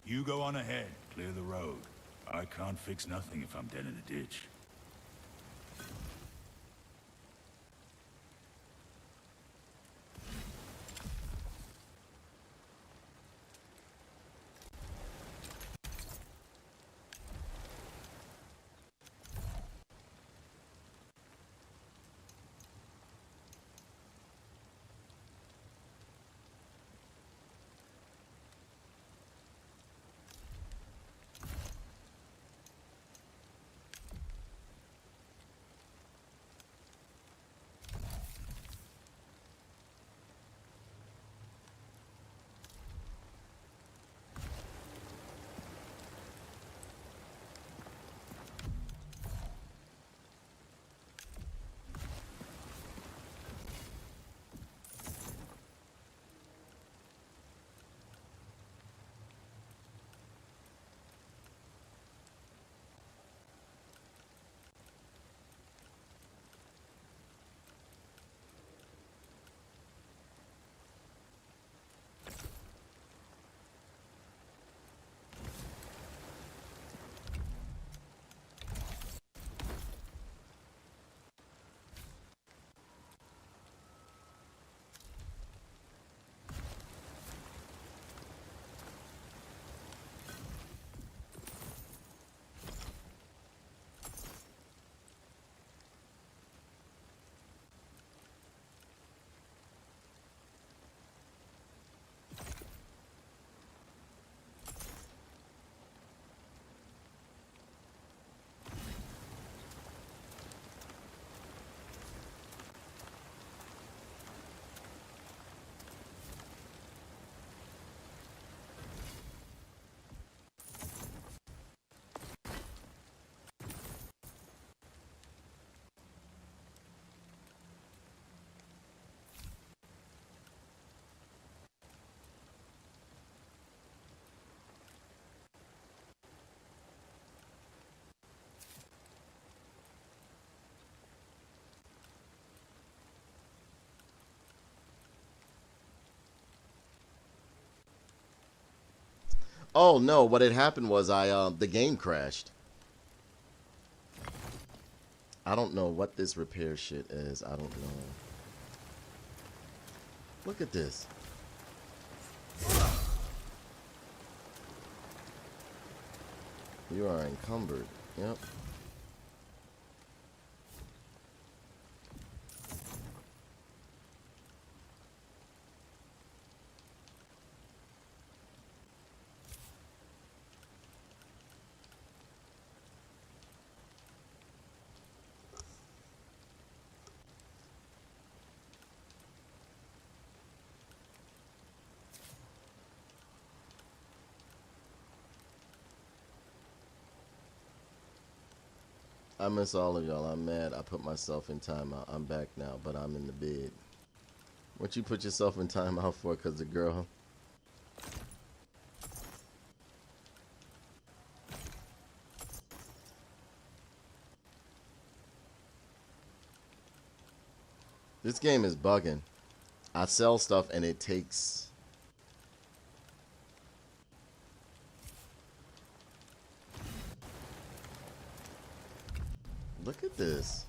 You go on ahead, clear the road. I can't fix nothing if I'm dead in a ditch. Oh no, what had happened was the game crashed. I don't know what this repair shit is. I don't know. Look at this. You are encumbered. Yep. I miss all of y'all. I'm mad. I put myself in timeout. I'm back now, but I'm in the bed. What you put yourself in timeout for? Cause the girl. This game is bugging. I sell stuff and it takes. Look at this.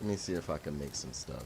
Let me see if I can make some stuff.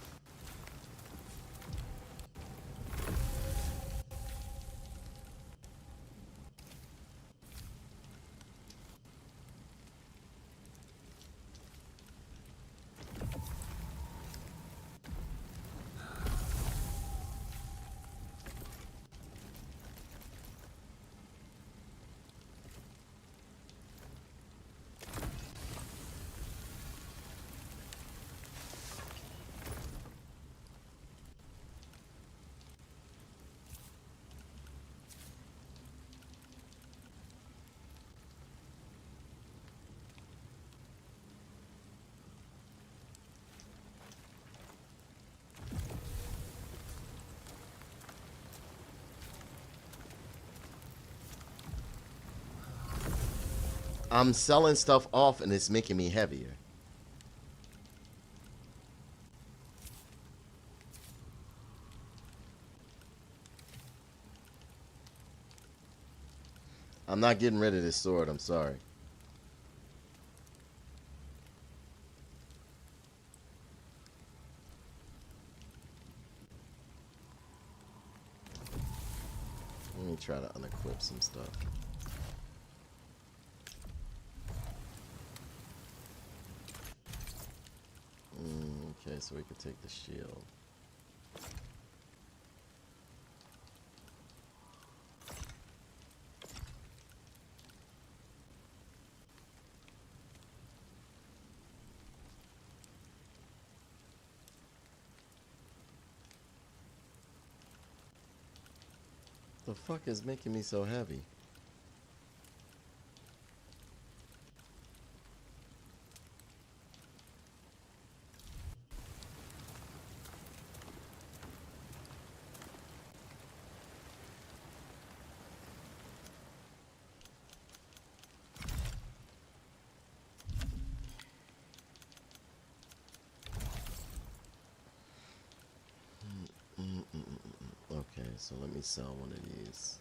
I'm selling stuff off and it's making me heavier. I'm not getting rid of this sword, I'm sorry. Let me try to unequip some stuff. Okay, so we could take the shield. The fuck is making me so heavy? Okay, so let me sell one of these.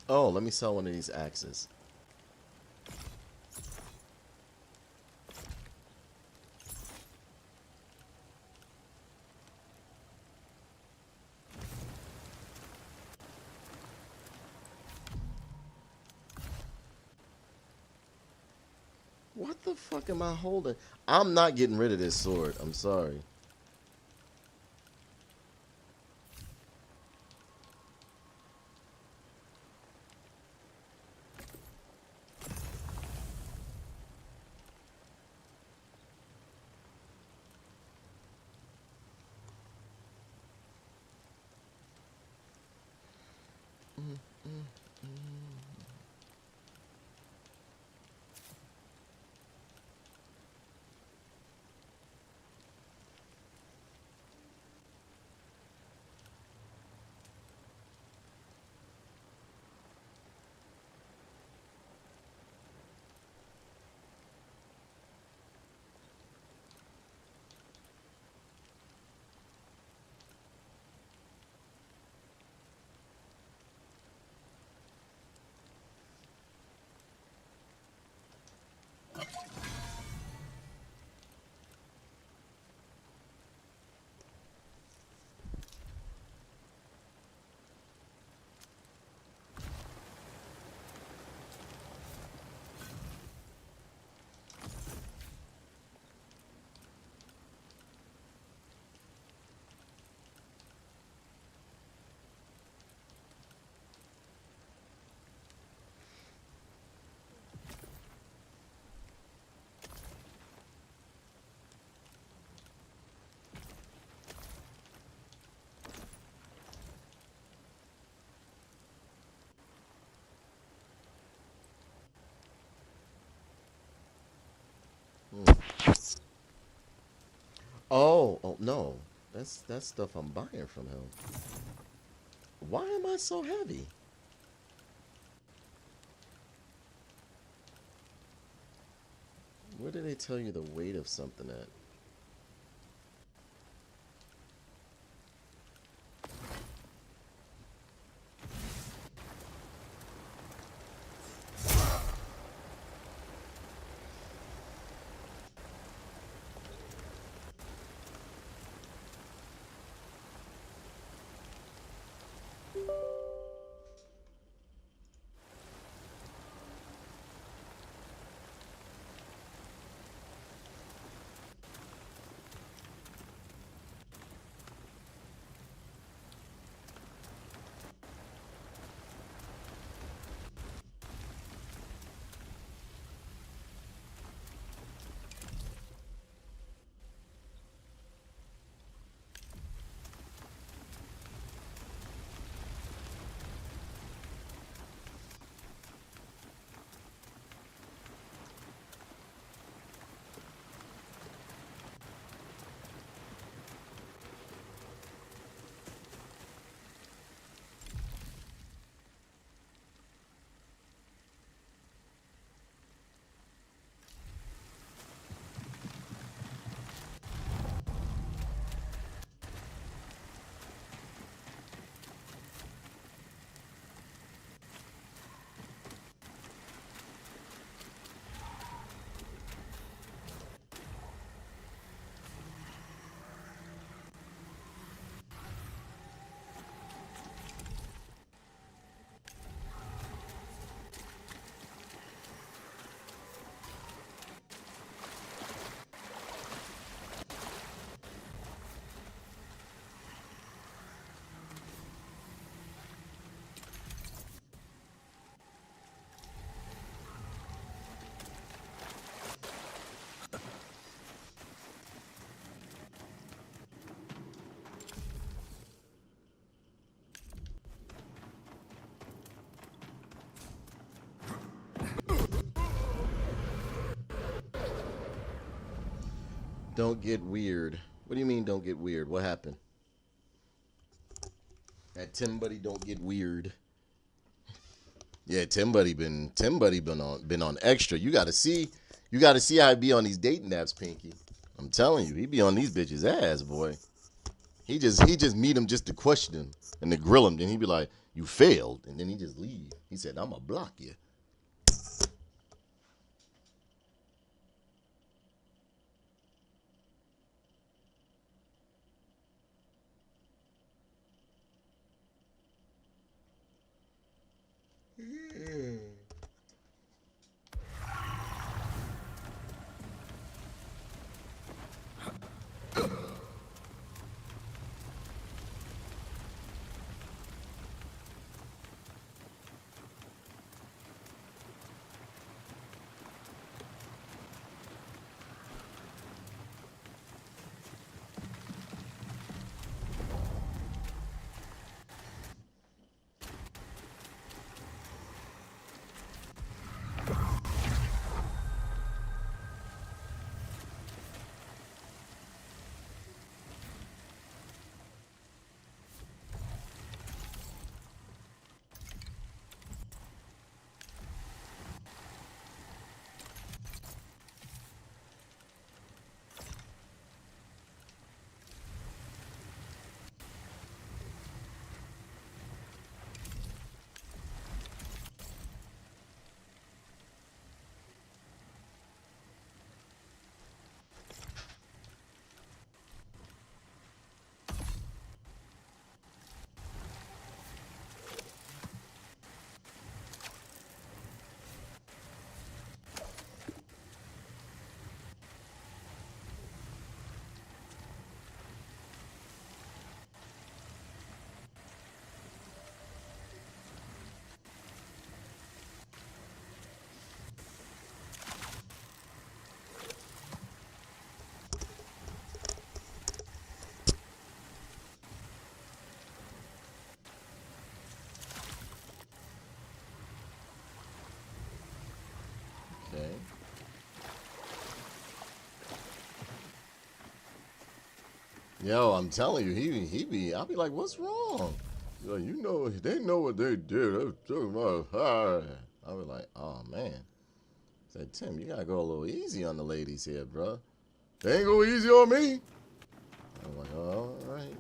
Oh, let me sell one of these axes. What the fuck am I holding? I'm not getting rid of this sword. I'm sorry. Oh no. That's stuff I'm buying from him. Why am I so heavy? Where do they tell you the weight of something at? Don't get weird. What do you mean don't get weird? What happened? That Tim Buddy don't get weird. Yeah, Tim Buddy been on extra. You gotta see how he be on these dating apps, Pinky. I'm telling you, he be on these bitches' ass, boy. He just meet him just to question him and to grill him. Then he be like, "You failed," and then he just leave. He said, "I'ma block you." Okay. Yo, I'm telling you, he be. I'll be like, "What's wrong?" He's like, "You know, they know what they did." I'll be like, "Oh man." I said, "Tim, you gotta go a little easy on the ladies here, bro. They ain't go easy on me." I'm like, "Oh, all right."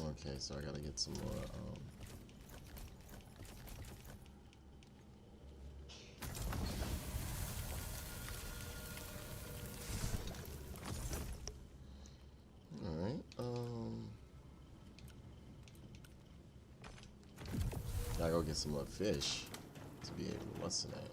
Okay, so I gotta get some more. All right. Gotta go get some more fish to be able. What's the name?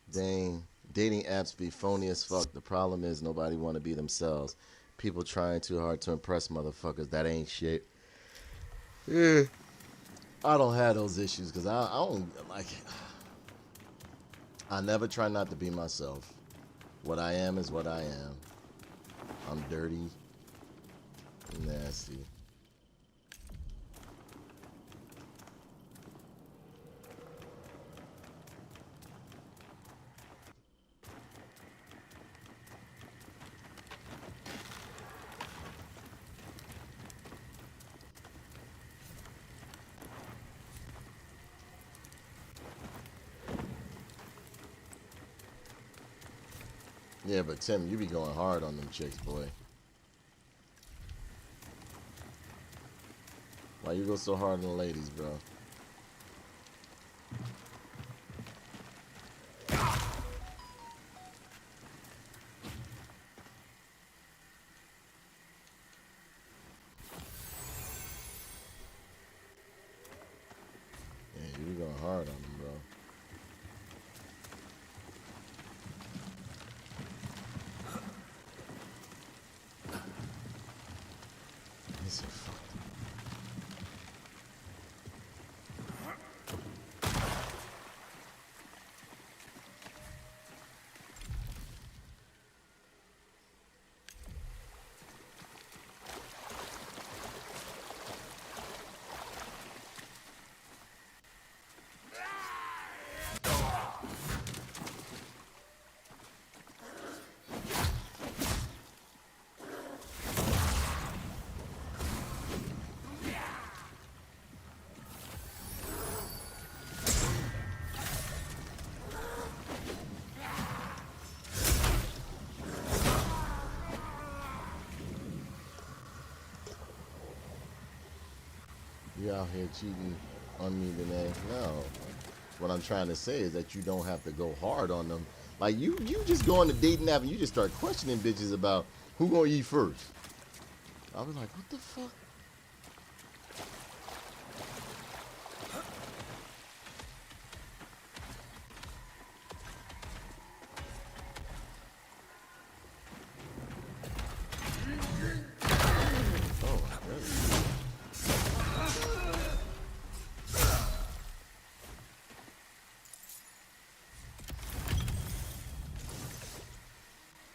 Dang, dating apps be phony as fuck. The problem is nobody want to be themselves. People trying too hard to impress motherfuckers. That ain't shit. Yeah, I don't have those issues because I don't like. I never try not to be myself. What I am is what I am. I'm dirty, nasty. Yeah, but Tim, you be going hard on them chicks, boy. Why you go so hard on the ladies, bro? Yeah, you be going hard on them, bro. you out here cheating on me today. No. What I'm trying to say is that you don't have to go hard on them. Like, you just go on the dating app and you just start questioning bitches about who gonna eat first. I was like, what the fuck?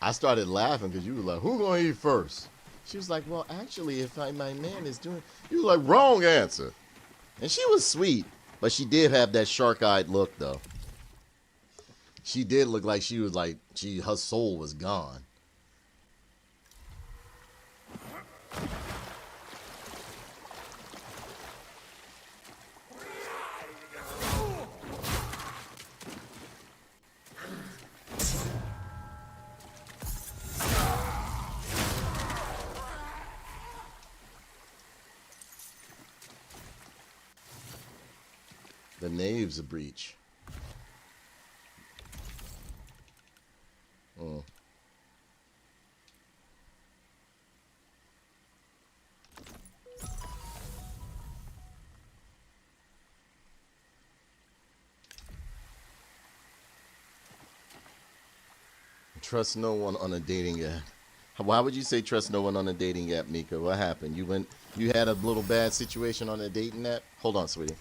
I started laughing because you were like, who gonna eat first? She was like, well, actually, if my man is doing... You were like, wrong answer. And she was sweet, but she did have that shark-eyed look, though. She did look like she was like, her soul was gone. The knave's a breach. Trust no one on a dating app. Why would you say trust no one on a dating app, Mika? What happened? You had a little bad situation on a dating app? Hold on, sweetie.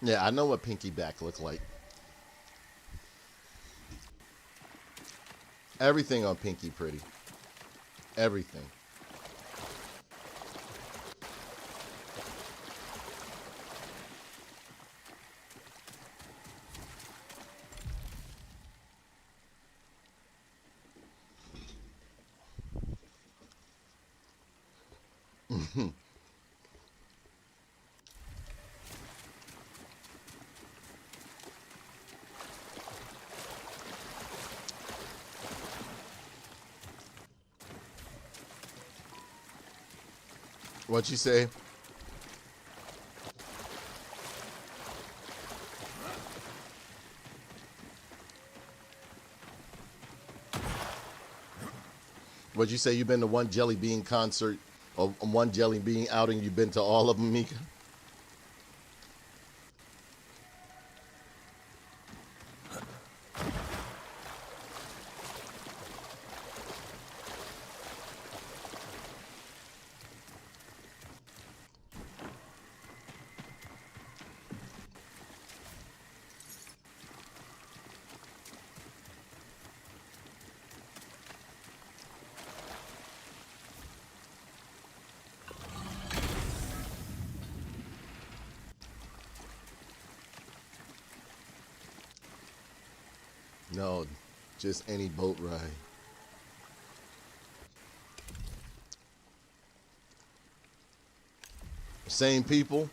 Yeah, I know what Pinky back look like. Everything on Pinky pretty. Everything. What you say? What you say? You been to one Jelly Bean concert or one Jelly Bean outing? You been to all of them, Mika? No, just any boat ride. Same people.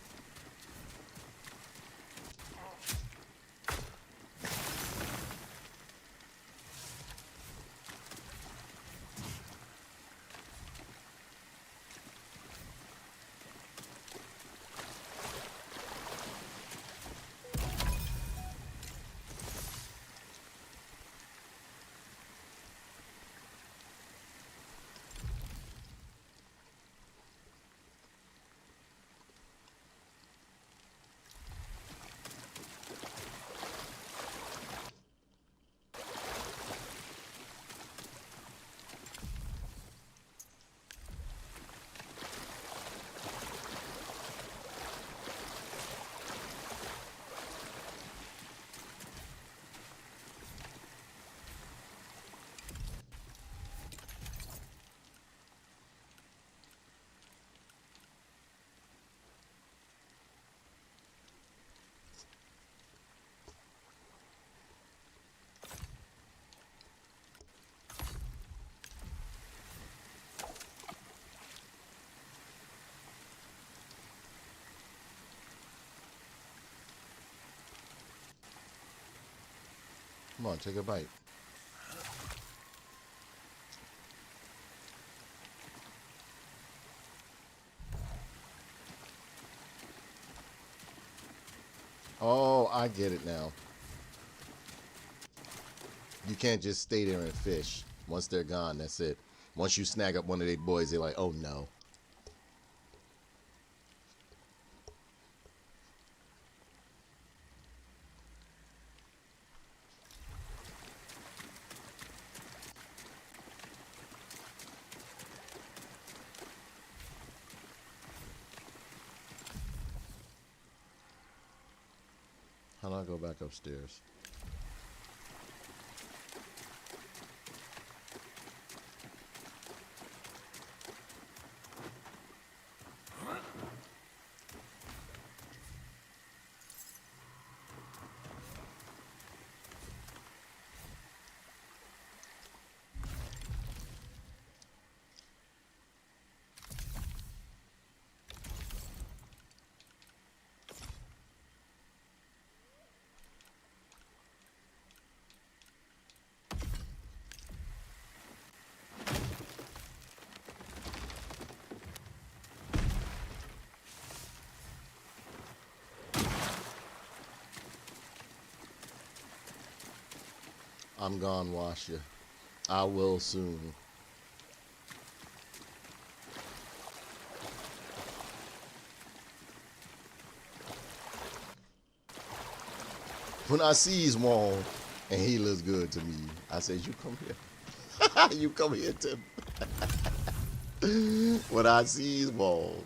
Come on, take a bite. Oh, I get it now. You can't just stay there and fish. Once they're gone, that's it. Once you snag up one of their boys, they're like, oh no. How do I go back upstairs? I'm gone, wash you. I will soon. When I sees one and he looks good to me, I say, you come here. You come here, Tim. When I sees one.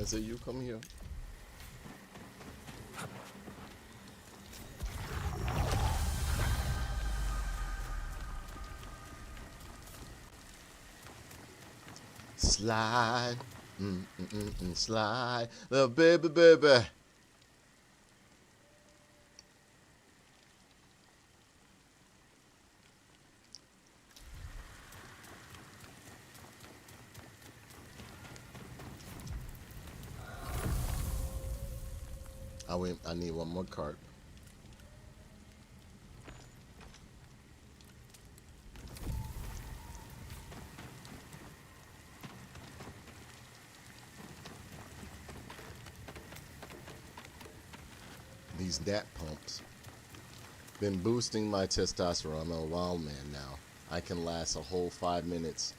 and say, you come here. Slide, slide, little baby, baby. I need one more cart. These DAT pumps been boosting my testosterone. I'm a wild man now. I can last a whole 5 minutes.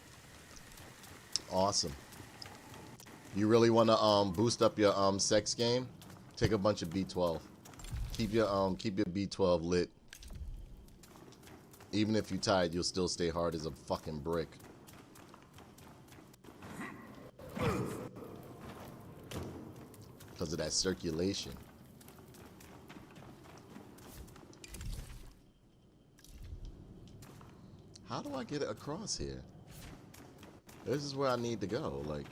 Awesome. You really want to boost up your sex game? Take a bunch of B12. Keep your B12 lit. Even if you're tired, you'll still stay hard as a fucking brick. Because of that circulation. How do I get it across here? This is where I need to go. Like,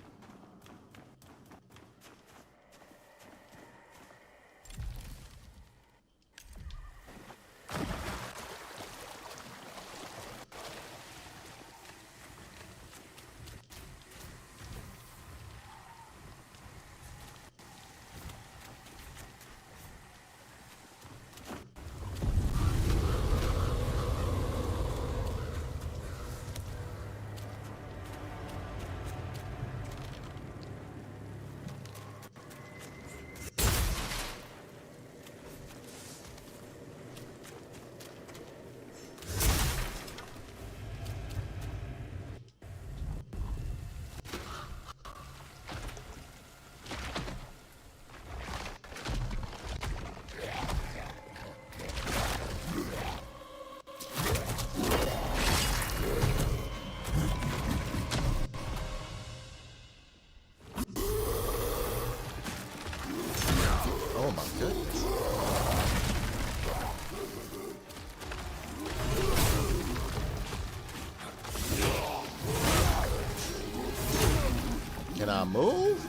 oh my goodness. Can I move?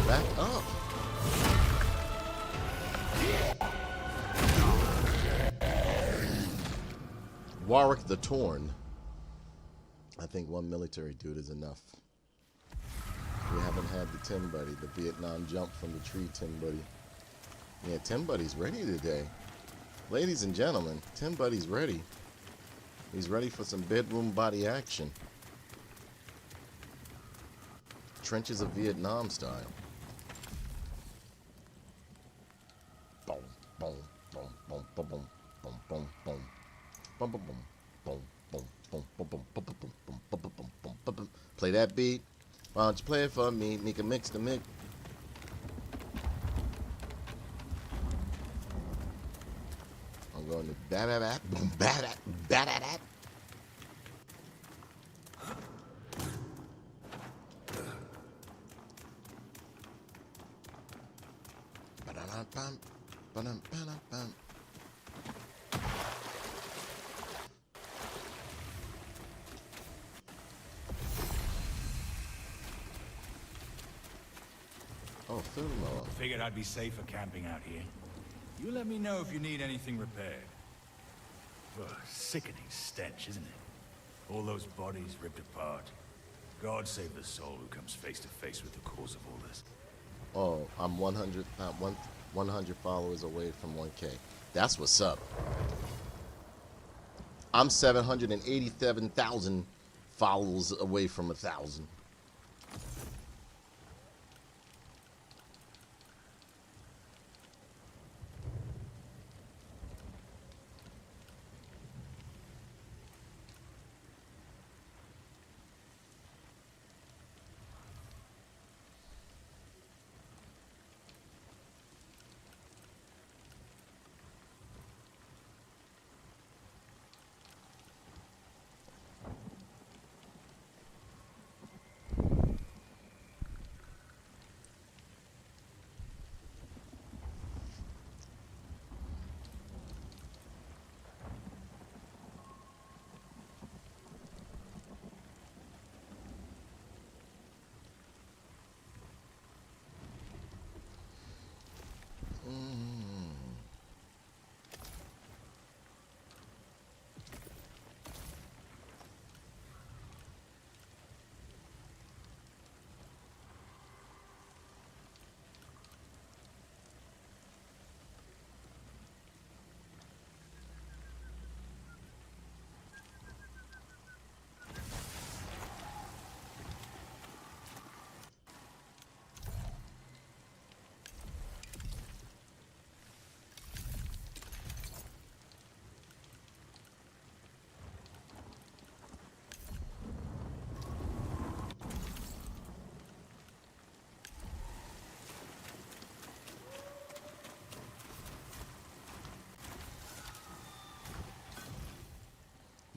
Back up. Warwick the Torn. I think one military dude is enough. We haven't had the Tin Buddy, the Vietnam jump from the tree Tin Buddy. Yeah, Tin Buddy's ready today. Ladies and gentlemen, Tin Buddy's ready. He's ready for some bedroom body action. Trenches of Vietnam style. Boom, boom, boom, boom, boom, boom, boom, boom, boom. Boom, boom, boom, boom, boom, boom, boom, boom, boom, boom, boom, boom, boom, boom, boom, boom. Play that beat. Why don't you play it for me? Make a mix the mix. I'm going to bat boom, bat bat. Ba-da-da-bum, ba-dum-ba-dum-bum. Oh, film off. Figured I'd be safer camping out here. You let me know if you need anything repaired. Ugh, sickening stench, isn't it? All those bodies ripped apart. God save the soul who comes face to face with the cause of all this. Oh, I'm 100 followers away from 1K. That's what's up. I'm 787,000 followers away from 1,000.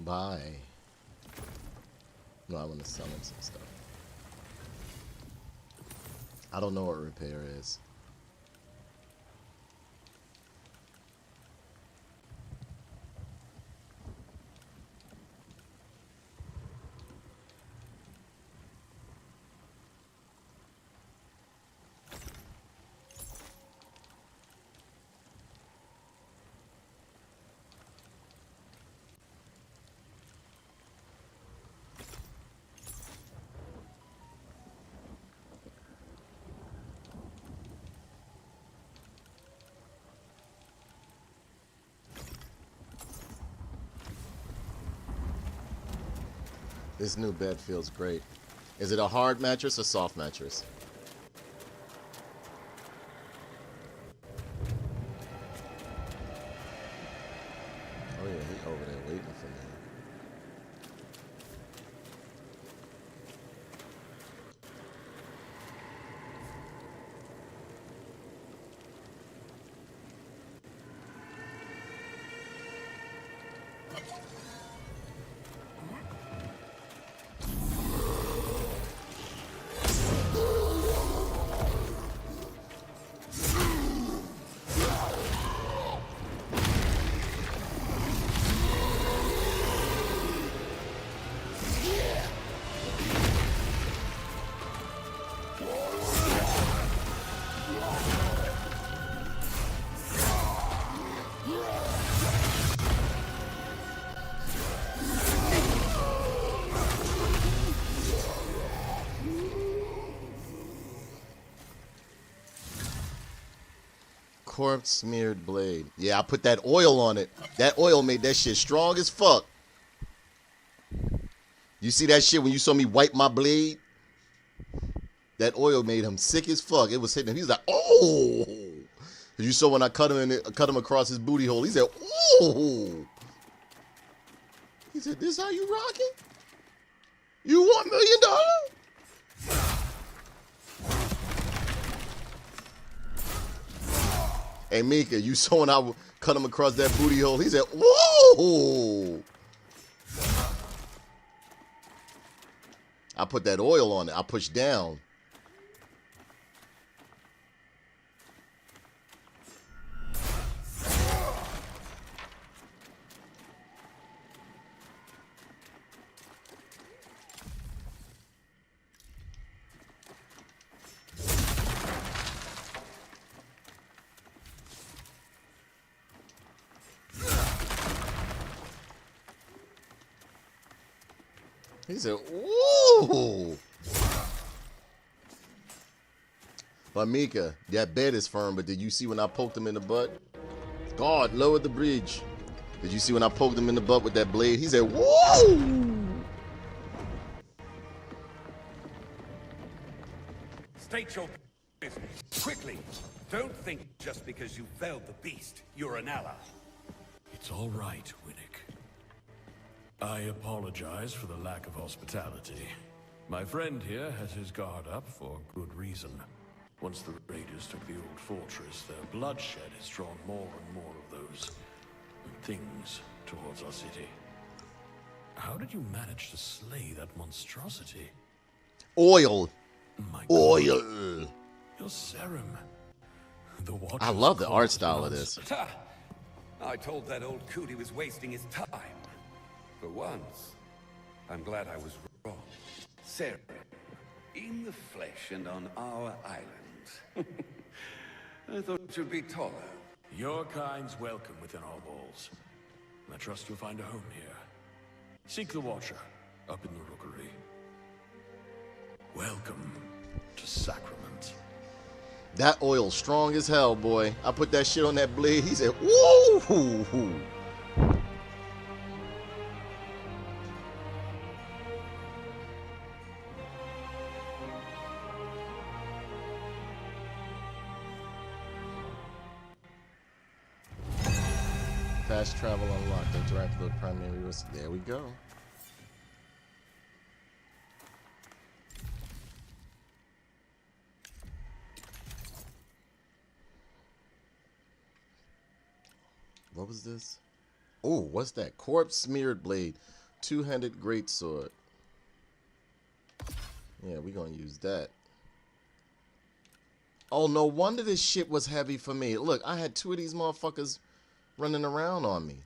Buy. No, I want to sell him some stuff. I don't know what repair is. This new bed feels great. Is it a hard mattress or soft mattress? Oh yeah, he over there waiting for me. Corpse smeared blade. Yeah, I put that oil on it. That oil made that shit strong as fuck. You see that shit when you saw me wipe my blade? That oil made him sick as fuck. It was hitting him. He was like, oh. You saw when I cut him across his booty hole. He said, oh. He said, this how you rocking? You want $1 million? Hey, Mika, you saw when I cut him across that booty hole. He said, whoa. I put that oil on it. I pushed down. He said, ooh. But Mika, that bed is firm, but did you see when I poked him in the butt? God, lower the bridge. Did you see when I poked him in the butt with that blade? He said, woo! State your business, quickly. Don't think just because you felled the beast, you're an ally. It's all right, Winnick. I apologize for the lack of hospitality. My friend here has his guard up for good reason. Once the raiders took the old fortress, their bloodshed has drawn more and more of those things towards our city. How did you manage to slay that monstrosity? Oil. My Oil. God. Your serum. I love the art style of this. Ha! I told that old coot he was wasting his time. For once, I'm glad I was wrong. Sarah, in the flesh and on our island. I thought you'd be taller. Your kind's welcome within our walls. I trust you'll find a home here. Seek the Watcher, up in the rookery. Welcome to Sacrament. That oil strong as hell, boy. I put that shit on that blade. He said, woo! Fast travel unlocked. Interact with the primary risk. There we go. What was this? Oh, what's that? Corpse smeared blade. Two-handed greatsword. Yeah, we're gonna use that. Oh, no wonder this shit was heavy for me. Look, I had two of these motherfuckers running around on me.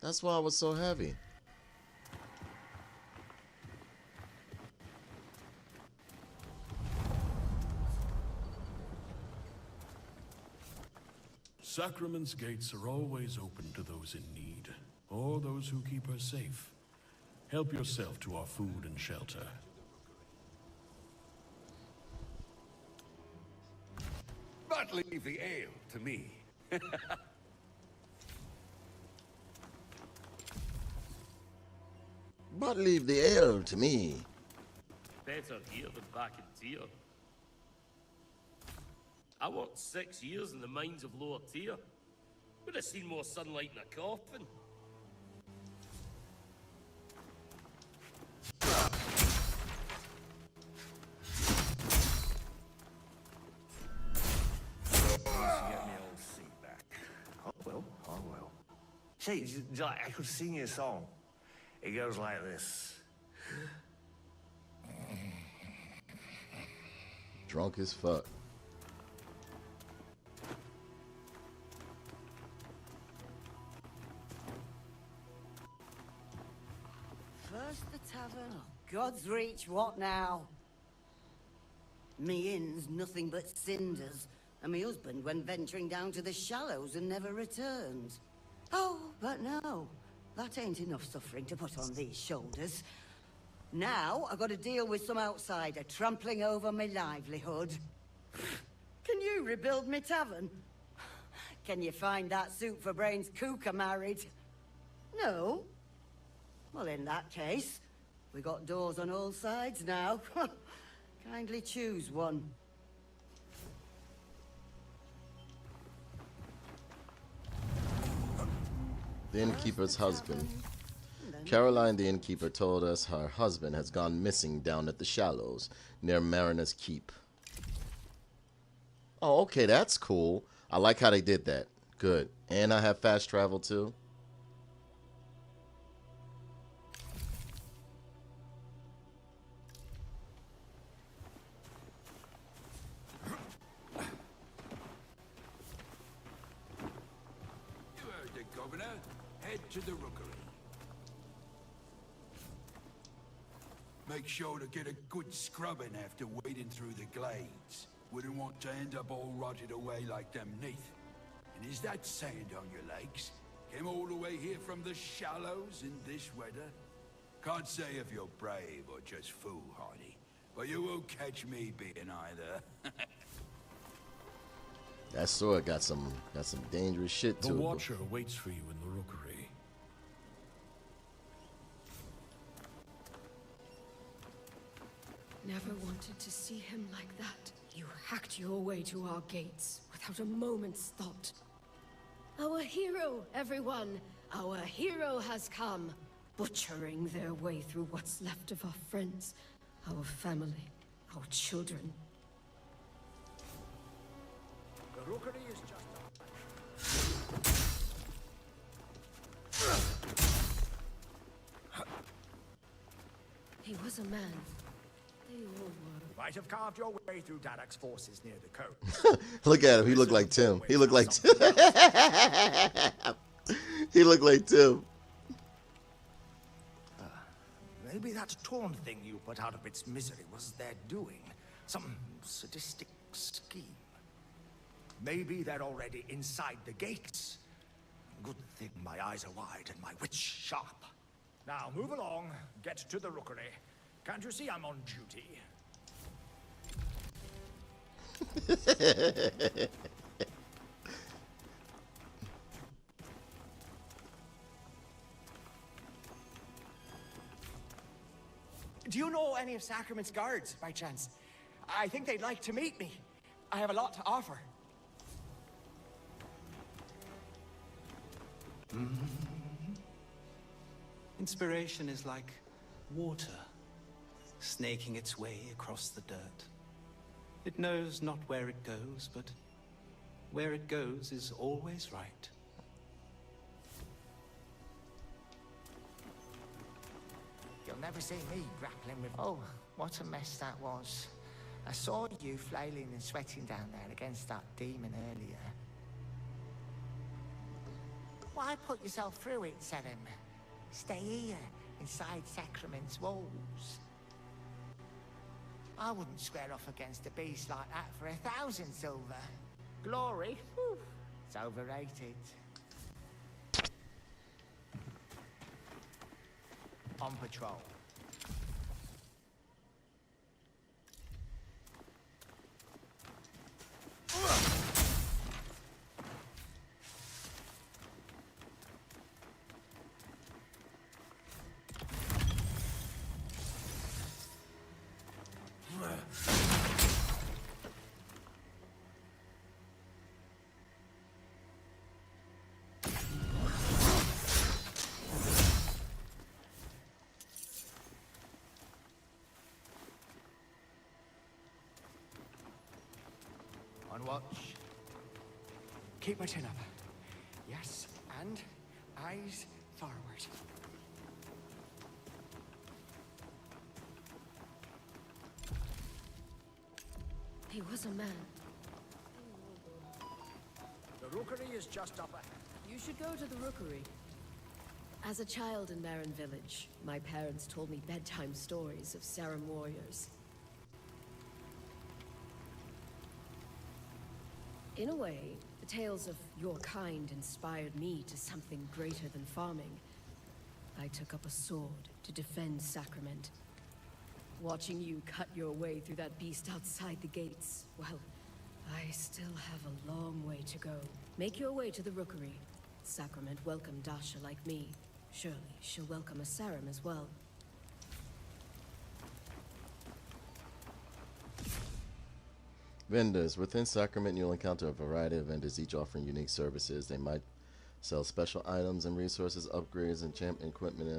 That's why it was so heavy. Sacrament's gates are always open to those in need, or those who keep her safe. Help yourself to our food and shelter. But leave the ale to me. But leave the ale to me. Better here than back in Tyr. I worked 6 years in the mines of Lower Tyr. Would have seen more sunlight in a coffin. Get me old seat back. Oh well, oh well. Say, I could sing you a song. It goes like this. Drunk as fuck. First the tavern. Oh, God's reach, what now? Me inn's nothing but cinders, and me husband went venturing down to the shallows and never returned. Oh, but no, that ain't enough suffering to put on these shoulders. Now I got to deal with some outsider trampling over my livelihood. Can you rebuild me tavern? Can you find that soup for brains cooker married? No? Well, in that case, we got doors on all sides now. Kindly choose one. The innkeeper's husband. Caroline the innkeeper told us her husband has gone missing down at the shallows near Mariner's Keep. Oh, okay, that's cool. I like how they did that. Good. And I have fast travel too. You heard the governor. Head to the rookery. Make sure to get a good scrubbing after wading through the glades. Wouldn't want to end up all rotted away like them neath. And is that sand on your legs? Came all the way here from the shallows in this weather? Can't say if you're brave or just foolhardy, but you won't catch me being either. That sword got some dangerous shit to The it. Watcher waits for you in the rookery. Never wanted to see him like that. You hacked your way to our gates without a moment's thought. Our hero, everyone! Our hero has come, butchering their way through what's left of our friends, our family, our children. The rookery is just... He was a man. They all were. You might have carved your way through Darak's forces near the coast. Look at him. He looked like Tim. He looked like Tim. He looked like Tim. Maybe that torn thing you put out of its misery was their doing. Some sadistic scheme. Maybe they're already inside the gates. Good thing my eyes are wide and my wits sharp. Now move along, get to the rookery. Can't you see I'm on duty? Do you know any of Sacrament's guards, by chance? I think they'd like to meet me. I have a lot to offer. Inspiration is like water, snaking its way across the dirt. It knows not where it goes, but where it goes is always right. You'll never see me grappling with... Oh, what a mess that was. I saw you flailing and sweating down there against that demon earlier. Why put yourself through it, Serim? Stay here, inside Sacrament's walls. I wouldn't square off against a beast like that for 1,000 silver. Glory? Whew, it's overrated. On patrol. On watch. Keep my chin up. Yes, and eyes forward. He was a man. The rookery is just up ahead. You should go to the rookery. As a child in Marin Village, my parents told me bedtime stories of Sarum warriors. In a way, the tales of your kind inspired me to something greater than farming. I took up a sword to defend Sacrament. Watching you cut your way through that beast outside the gates, well, I still have a long way to go. Make your way to the rookery. Sacrament welcomed Dasha like me. Surely she'll welcome a Sarum as well. Vendors. Within Sacrament, you'll encounter a variety of vendors, each offering unique services. They might sell special items and resources, upgrades, and champ equipment.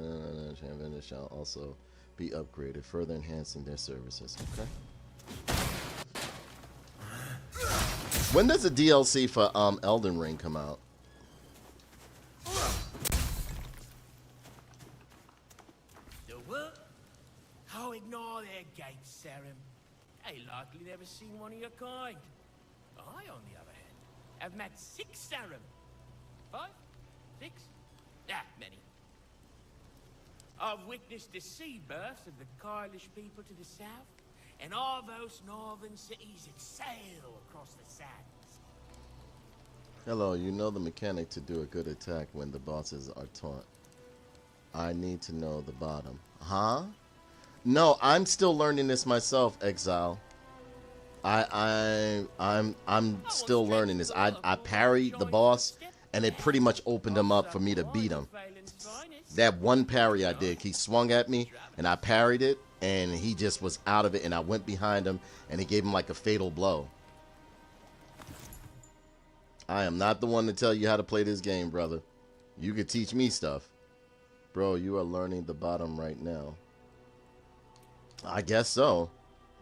Champ vendors shall also be upgraded, further enhancing their services. Okay. When does the DLC for Elden Ring come out? The what? Oh, ignore their gates, Sarum. They likely never seen one of your kind. I, on the other hand, have met 6 Sarum. 5? 6? Ah, many. I've witnessed the sea births of the Carlish people to the south, and all those northern cities that sail across the sands. Hello, you know the mechanic to do a good attack when the bosses are taunt. I need to know the bottom. Huh? No, I'm still learning this myself, Exile. I'm still learning this. I parried the boss, and it pretty much opened him up for me to beat him. That one parry I did, he swung at me, and I parried it, and he just was out of it, and I went behind him, and he gave him like a fatal blow. I am not the one to tell you how to play this game, brother. You could teach me stuff. Bro, you are learning the bottom right now. I guess so.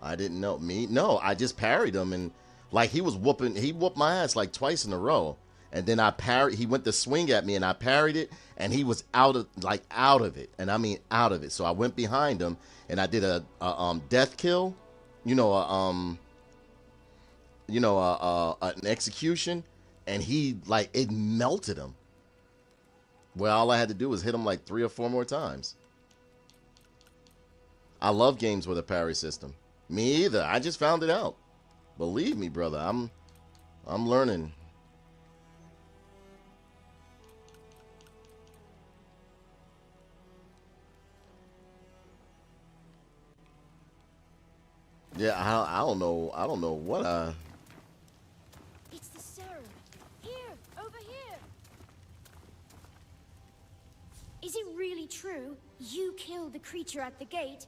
I didn't know. Me? No, I just parried him, and like he whooped my ass like twice in a row. And then I parried, he went to swing at me, and I parried it, and he was out of it. And I mean out of it. So I went behind him, and I did a death kill, an execution, and he, like, it melted him. Well, all I had to do was hit him like 3 or 4 more times. I love games with a parry system. Me either. I just found it out. Believe me, brother. I'm learning. Yeah, I don't know. I don't know what I... It's the Sarum. Here, over here. Is it really true? You killed the creature at the gate?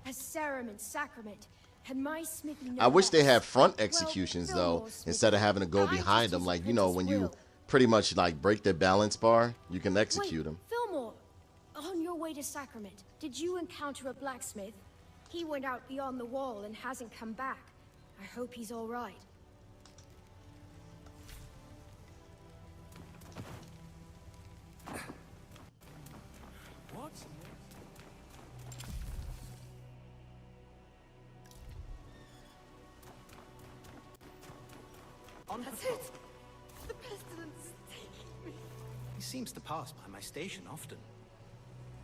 As Sarum and Sacrament, had my smithy known I wish they less? had front executions, though, instead of having to go behind them. Like, you know, when you pretty much, like, break their balance bar, you can execute them. Fillmore, on your way to Sacrament, did you encounter a blacksmith? He went out beyond the wall and hasn't come back. I hope he's all right. On That's patrol. it. The pestilence is taking me. He seems to pass by my station often.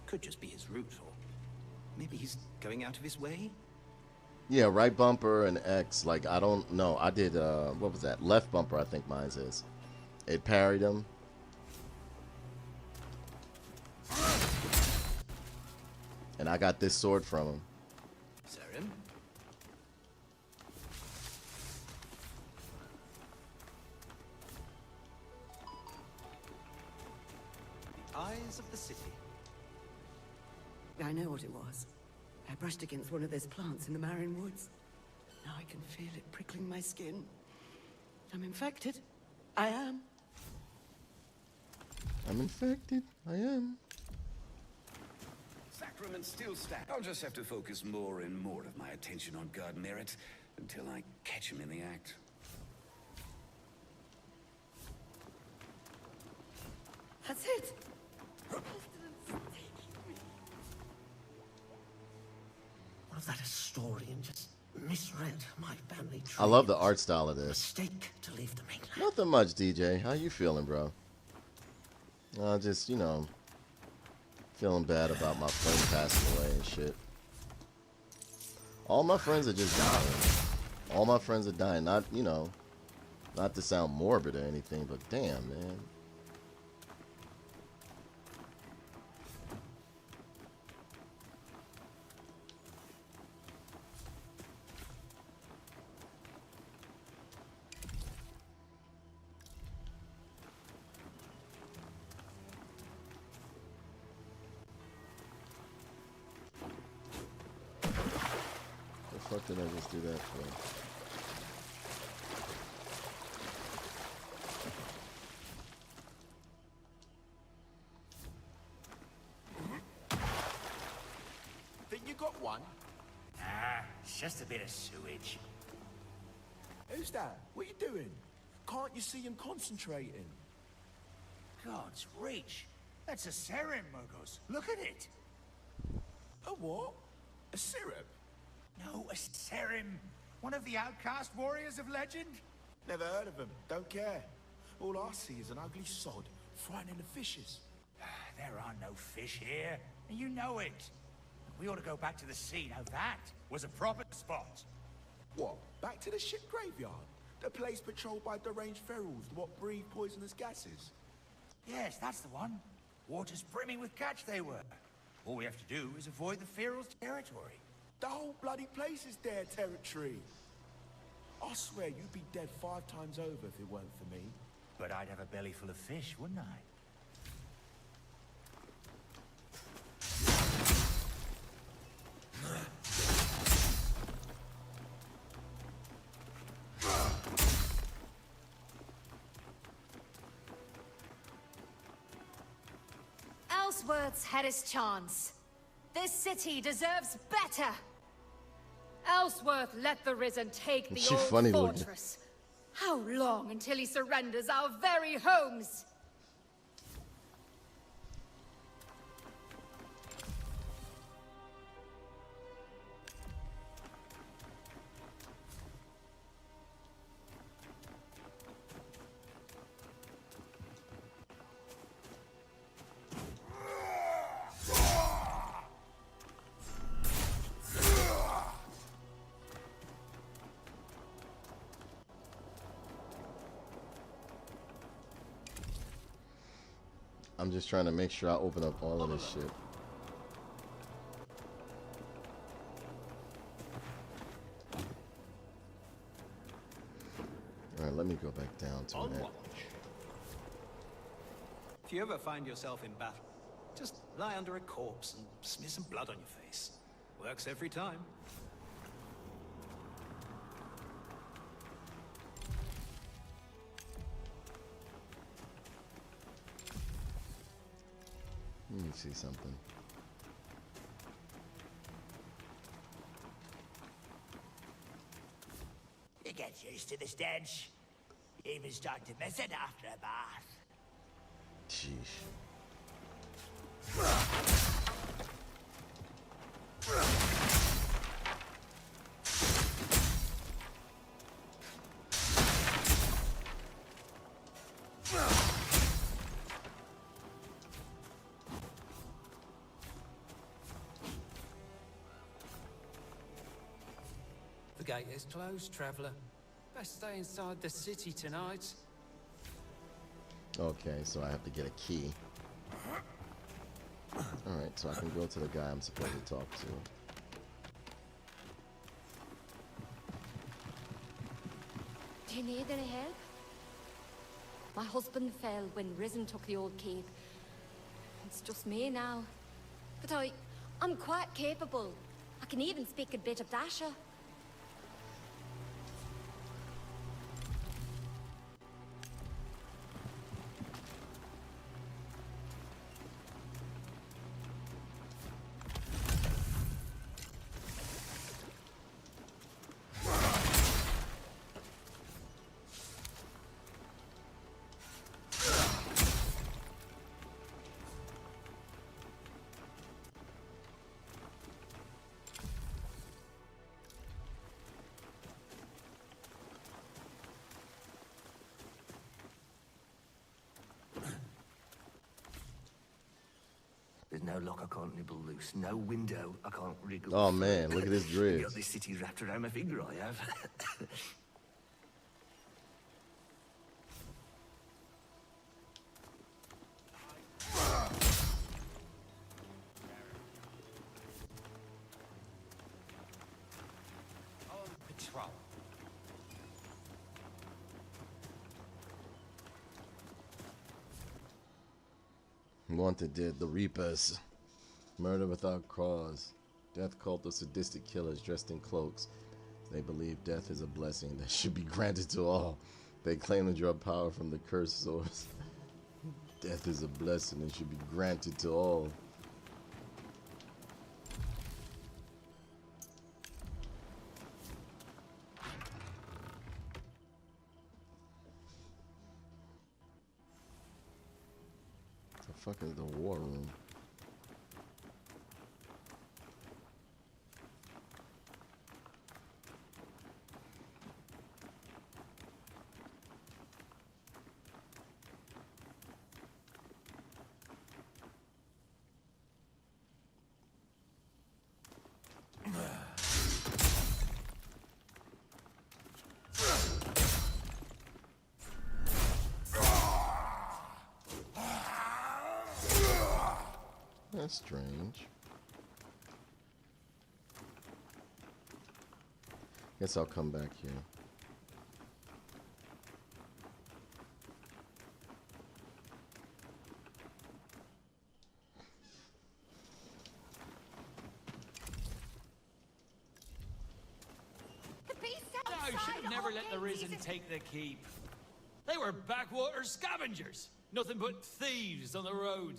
Could just be his route, or maybe he's going out of his way. Yeah, right bumper and X. Like, I don't know. I did, what was that? Left bumper, I think mine is. It parried him. And I got this sword from him. Serim? The eyes of the city. I know what it was. I brushed against one of those plants in the Marin Woods. Now I can feel it prickling my skin. I'm infected. I am. I'm infected. I am. Sacraments still stand. I'll just have to focus more and more of my attention on God merit until I catch him in the act. That's it. The pestilence is taking me. What if that historian just misread my family tree? I love the art style of this. Mistake to leave the mainland. Nothing much, DJ. How you feeling, bro? Just, you know, feeling bad about my friend passing away and shit. All my friends are just dying. All my friends are dying. Not, you know, not to sound morbid or anything, but damn, man. What did I just do that for? Think you got one? Ah, it's just a bit of sewage. Who's that? What you doing? Can't you see him concentrating? God's reach. That's a serum, Mogos. Look at it. A what? A syrup? No, a serum. One of the outcast warriors of legend. Never heard of him. Don't care. All I see is an ugly sod frightening the fishes. There are no fish here, and you know it. We ought to go back to the sea. Now that was a proper spot. What? Back to the ship graveyard? The place patrolled by deranged ferals what breathe poisonous gases? Yes, that's the one. Waters brimming with catch they were. All we have to do is avoid the ferals' territory. The whole bloody place is their territory. I swear you'd be dead 5 times over if it weren't for me. But I'd have a belly full of fish, wouldn't I? Ellsworth's had his chance. This city deserves better. Ellsworth let the Risen take the She old funny looking. fortress. How long until he surrenders our very homes? I'm just trying to make sure I open up all of this shit. Alright, let me go back down to that. If you ever find yourself in battle, just lie under a corpse and smear some blood on your face. Works every time. Let me see something. You get used to the stench. You even start to miss it after a bath. Sheesh. The gate is closed, traveler. Best stay inside the city tonight. Okay, so I have to get a key. Alright, so I can go to the guy I'm supposed to talk to. Do you need any help? My husband fell when Risen took the old cape. It's just me now. But I'm quite capable. I can even speak a bit of Dasha. There's no lock I can't nibble loose, no window I can't wriggle. Oh man, look at this Got dreads. this city wrapped around my finger, I have. On patrol. Wanted dead, the Reapers. Murder without cause. Death cult of sadistic killers dressed in cloaks. They believe death is a blessing that should be granted to all. They claim to draw power from the cursed source. Death is a blessing that should be granted to all. The fuck is the war room? That's strange. Guess I'll come back here. I should have never let the Risen take the keep. They were backwater scavengers. Nothing but thieves on the road.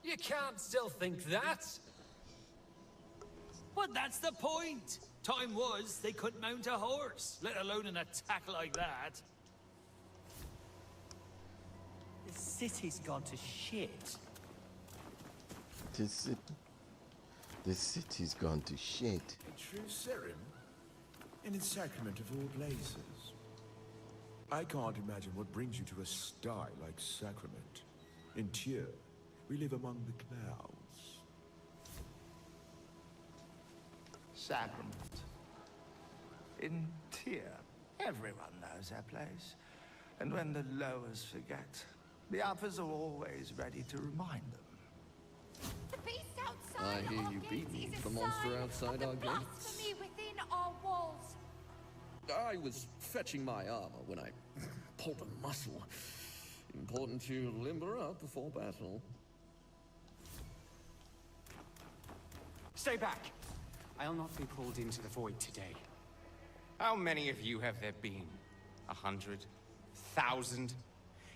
You can't still think that. But that's the point. Time was they couldn't mount a horse, let alone an attack like that. The city's gone to shit. The city's gone to shit. A true serum? In its sacrament of all places. I can't imagine what brings you to a sty like sacrament. In Tyr, we live among the clouds. Sacrament. In Tyr, everyone knows their place. And when the lowers forget, the uppers are always ready to remind them. The beast outside I hear our you gates beat me, is a the monster sign outside of the our gates. blasphemy within our walls. I was fetching my armor when I pulled a muscle. Important to limber up before battle. Stay back. I'll not be pulled into the void today. How many of you have there been? 100? 1,000?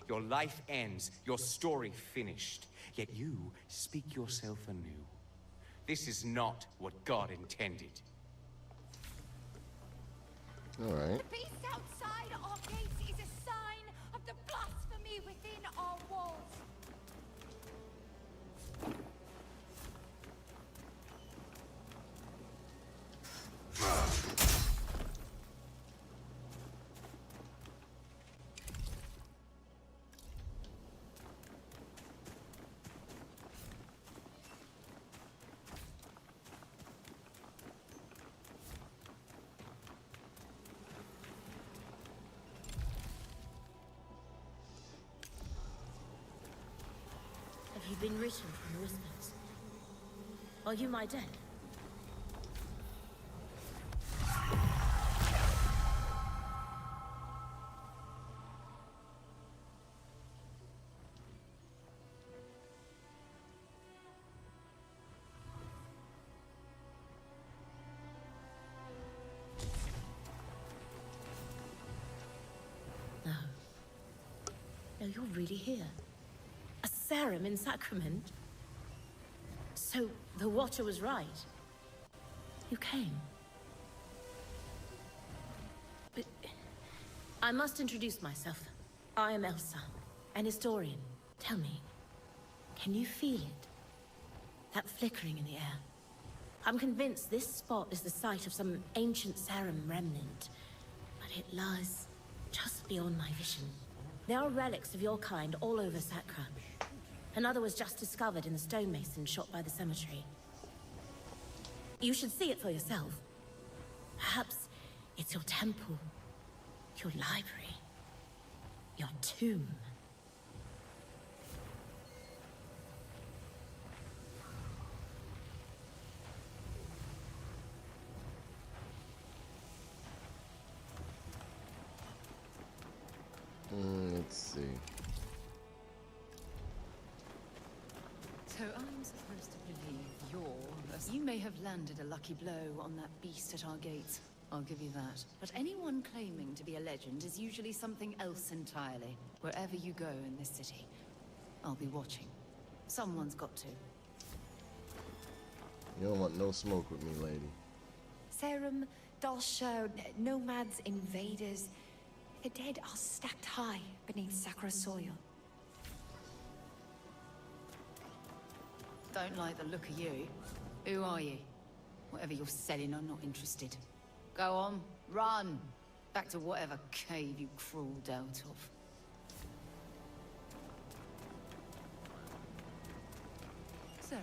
Your life ends, your story finished. Yet you speak yourself anew. This is not what God intended. All right. The beast outside our gates is a sign of the blasphemy within our walls. you been written from the whispers? Are you my dead? No. No, you're really here. A serum in Sacrament? So, the Watcher was right. You came. But... I must introduce myself. I am Elsa, an historian. Tell me, can you feel it? That flickering in the air? I'm convinced this spot is the site of some ancient serum remnant, but it lies just beyond my vision. There are relics of your kind all over Sacra. Another was just discovered in the stonemason shot by the cemetery. You should see it for yourself. Perhaps it's your temple, your library, your tomb. Let's see. So I'm supposed to believe you may have landed a lucky blow on that beast at our gates. I'll give you that. But anyone claiming to be a legend is usually something else entirely. Wherever you go in this city, I'll be watching. Someone's got to. You don't want no smoke with me, lady. Serum, Dalsha, nomads, invaders. The dead are stacked high beneath Sacra soil. Don't like the look of you. Who are you? Whatever you're selling, I'm not interested. Go on, run! Back to whatever cave you crawled out of. Sarah.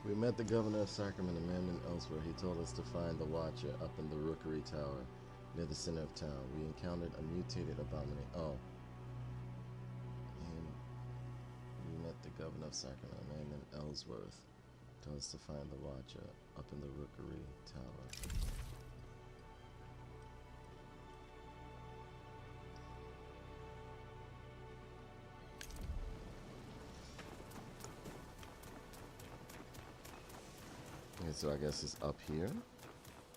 We met the governor of Sacrament, a man named Elsewhere. He told us to find the Watcher up in the Rookery Tower, near the center of town. We encountered a mutated abomination. Oh. And we met the governor of Sacrament, a man named Ellsworth. Told us to find the Watcher up in the Rookery Tower. Okay, so I guess it's up here.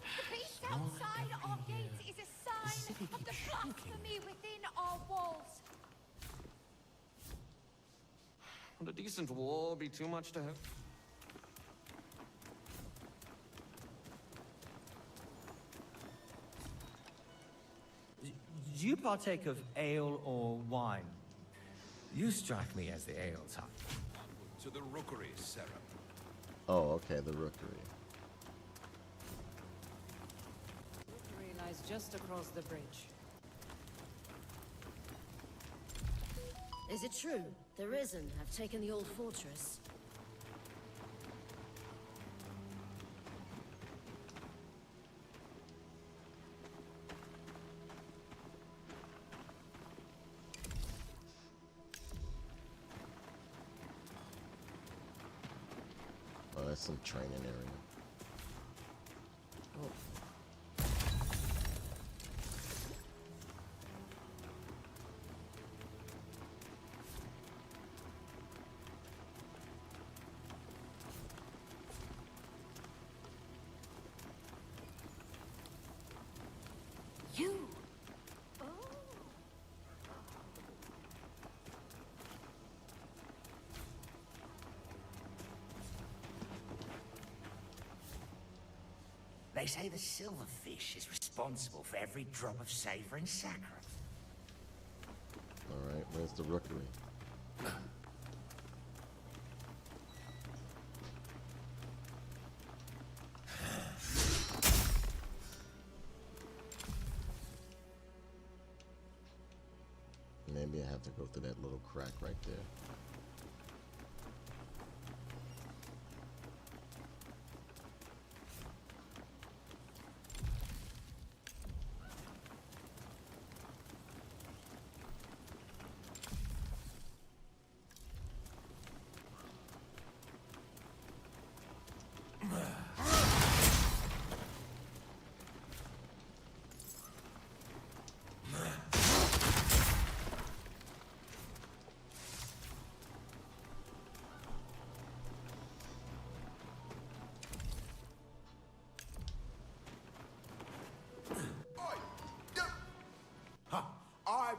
The beast outside our gates is a sign of the blasphemy within our walls. Would a decent war be too much to have? Do you partake of ale or wine? You strike me as the ale type. To the Rookery, Sarah. Oh, okay, the Rookery. Rookery lies just across the bridge. Is it true? The Risen have taken the old fortress. Oh, that's some training area. Oh. You! They say the silverfish is responsible for every drop of savor in Sacra. Alright, where's the Rookery? maybe I have to go through that little crack right there.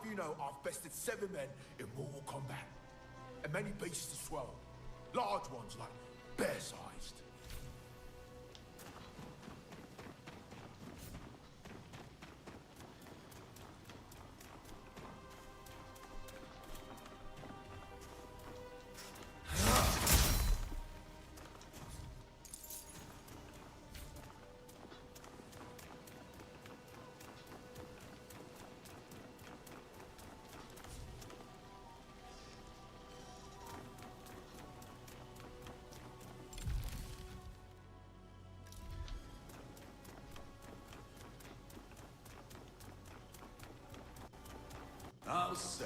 You know, I've bested 7 men in mortal combat. And many beasts as well. Large ones, like bear-sized. I'll say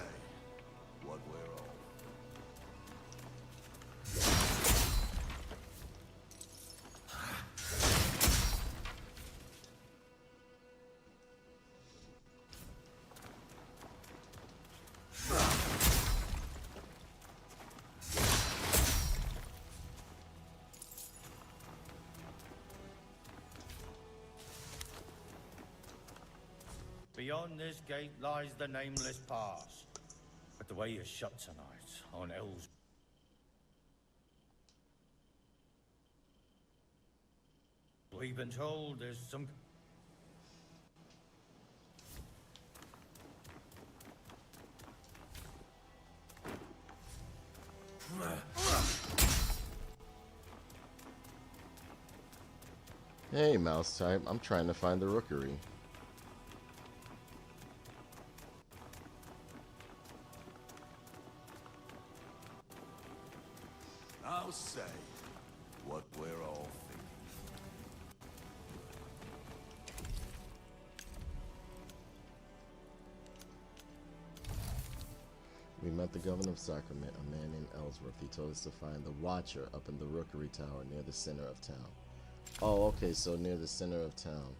what we're all. Beyond this gate lies the nameless pass. But the way is shut tonight on El's. We've been told there's some... Hey, mouse type, I'm trying to find the rookery. I'll say what we're all thinking. We met the governor of Sacrament, a man named Ellsworth. He told us to find the Watcher up in the Rookery Tower near the center of town. Oh, okay, so near the center of town.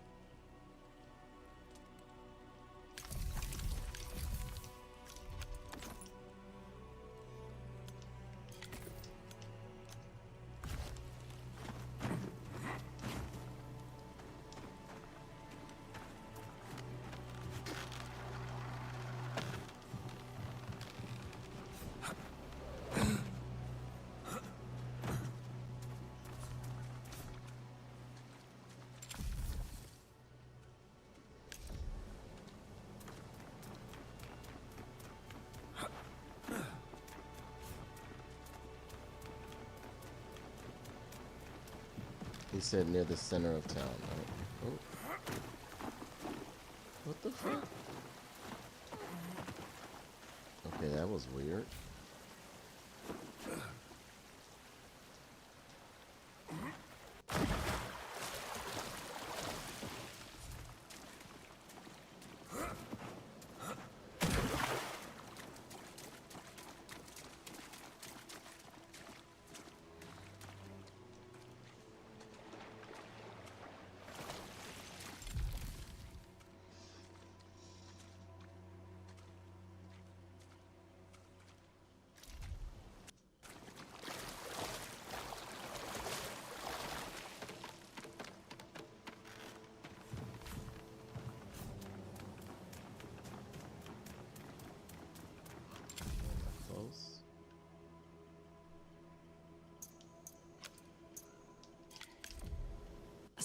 He said near the center of town, right? Oh. What the fuck? Okay, that was weird.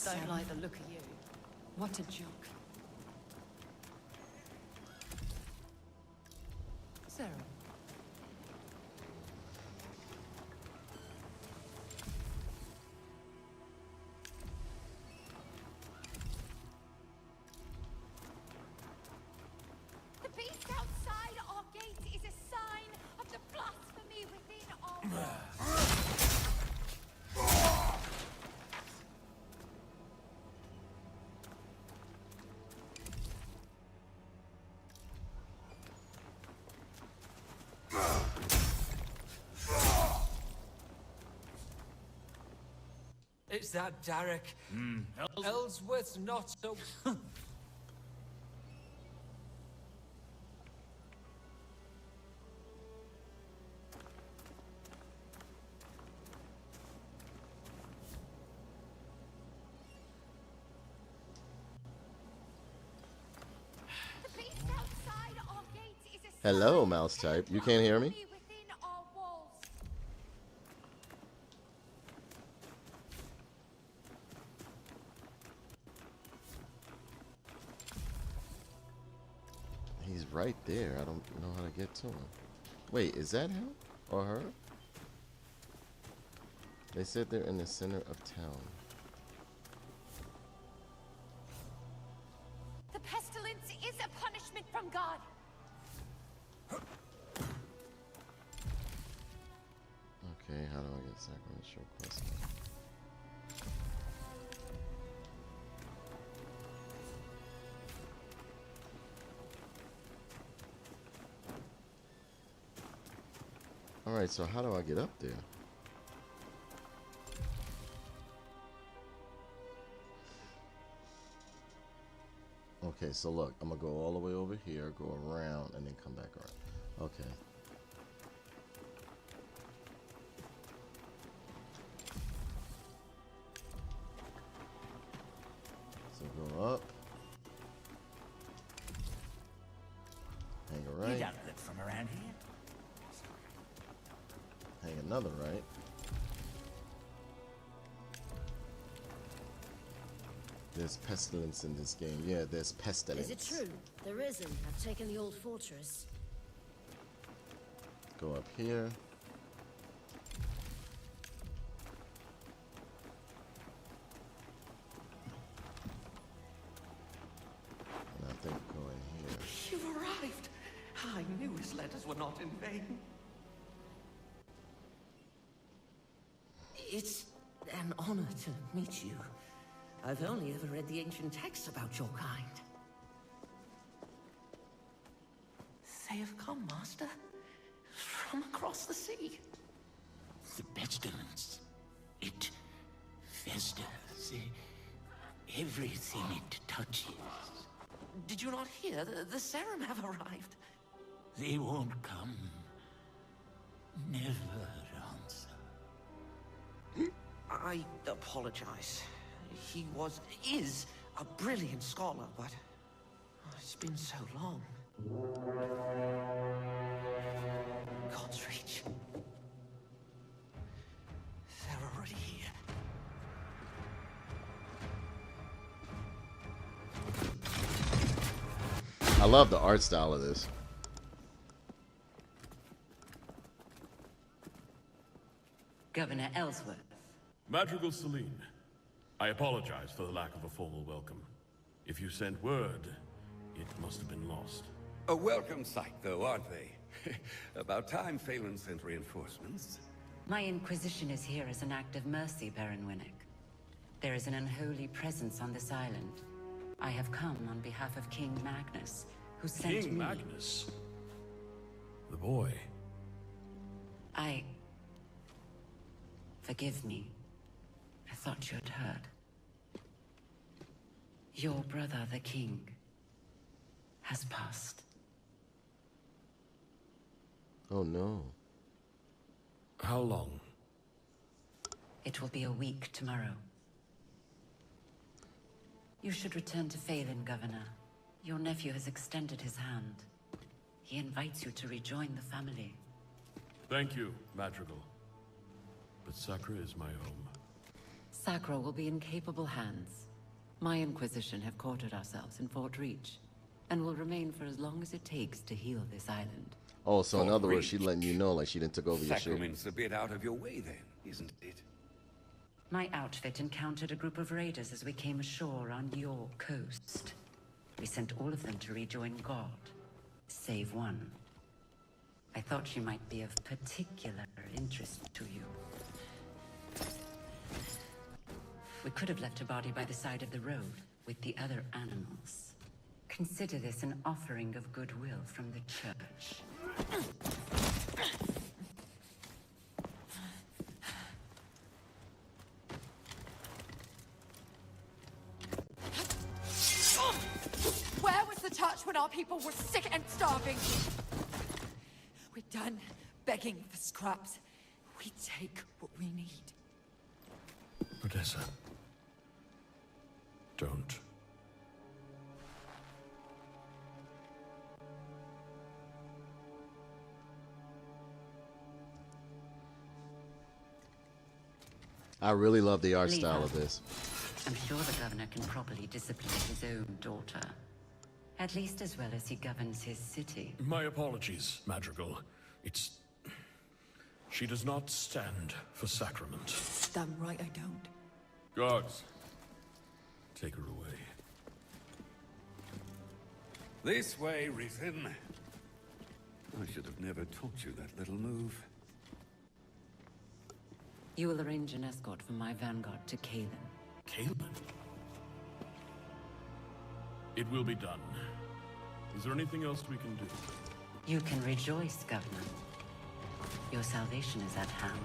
I don't like the look of you. What a joke. Sarah. The beast outside our gate It's that Derek. Ellsworth's not so... Hello, mouse type. You can't hear me? He's right there. I don't know how to get to him. Wait, is that him or her? They said they're in the center of town. The pestilence is a punishment from God. Okay, how do I get sacrament show quest? Alright, so how do I get up there? Okay, so look, I'm gonna go all the way over here, go around, and then come back around. Okay. So go up. Hang a right. You don't live from around here. Hang another right. There's pestilence in this game. Yeah, there's pestilence. Is it true? The Risen have taken the old fortress. Go up here. And I think go in here. You've arrived. I knew his letters were not in vain. It's an honor to meet you. I've only ever read the ancient texts about your kind. They have come, Master. From across the sea. The pestilence. It festers. Everything it touches. Did you not hear? The Serum have arrived. They won't come. Never answer. I apologize. He is a brilliant scholar, but it's been so long. God's reach. They're already here. I love the art style of this. Governor Ellsworth. Madrigal Celine, I apologize for the lack of a formal welcome. If you sent word, it must have been lost. A welcome sight, though, aren't they? About time Phelan sent reinforcements. My Inquisition is here as an act of mercy, Baron Winnick. There is an unholy presence on this island. I have come on behalf of King Magnus, who sent me... King Magnus? The boy. Forgive me. I thought you'd heard. Your brother, the king, has passed. Oh no. How long? It will be a week tomorrow. You should return to Phelan, Governor. Your nephew has extended his hand. He invites you to rejoin the family. Thank you, Madrigal. But Sacra is my home. Sacra will be in capable hands. My Inquisition have quartered ourselves in Fort Reach, and will remain for as long as it takes to heal this island. Oh, so in Fort other words, Reach. she's letting you know like she didn't took over your shit. Sacrament's a bit out of your way then, isn't it? My outfit encountered a group of raiders as we came ashore on your coast. We sent all of them to rejoin God, save one. I thought she might be of particular interest to you. We could have left her body by the side of the road with the other animals. Consider this an offering of goodwill from the church. when our people were sick and starving. We're done begging for scraps. We take what we need. Odessa. Don't. I really love the art Leave style her. of this. I'm sure the governor can properly discipline his own daughter. At least as well as he governs his city. My apologies, Madrigal. It's... She does not stand for sacrament. Damn right I don't. Guards, take her away. This way, Risen. I should have never taught you that little move. You will arrange an escort for my vanguard to Kalen. Kalen? It will be done. Is there anything else we can do? You can rejoice, Governor. Your salvation is at hand.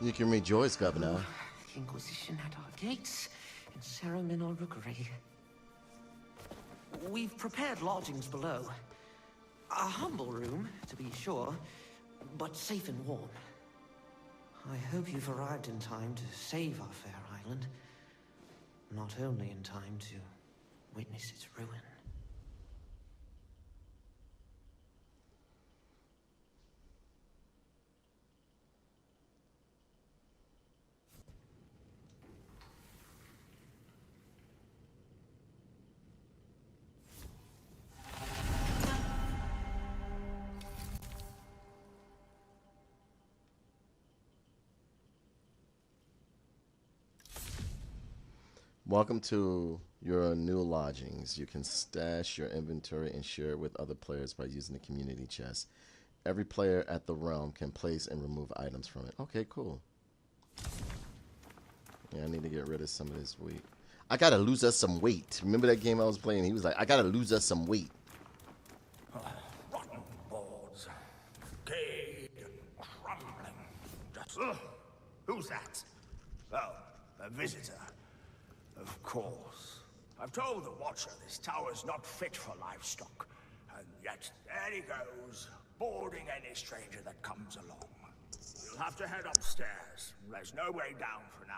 You can rejoice, Governor. The Inquisition at our gates in ceremonial rookery. We've prepared lodgings below. A humble room, to be sure, but safe and warm. I hope you've arrived in time to save our fair island. Not only in time to witness its ruin. Welcome to your new lodgings. You can stash your inventory and share it with other players by using the community chest. Every player at the realm can place and remove items from it. Okay, cool. Yeah, I need to get rid of some of this weight. I gotta lose us some weight. Remember that game I was playing? He was like, I gotta lose us some weight. Rotten boards. Decayed and crumbling. Just, who's that? Oh, a visitor. Of course. I've told the Watcher this tower's not fit for livestock. And yet, there he goes, boarding any stranger that comes along. You'll have to head upstairs. There's no way down for now.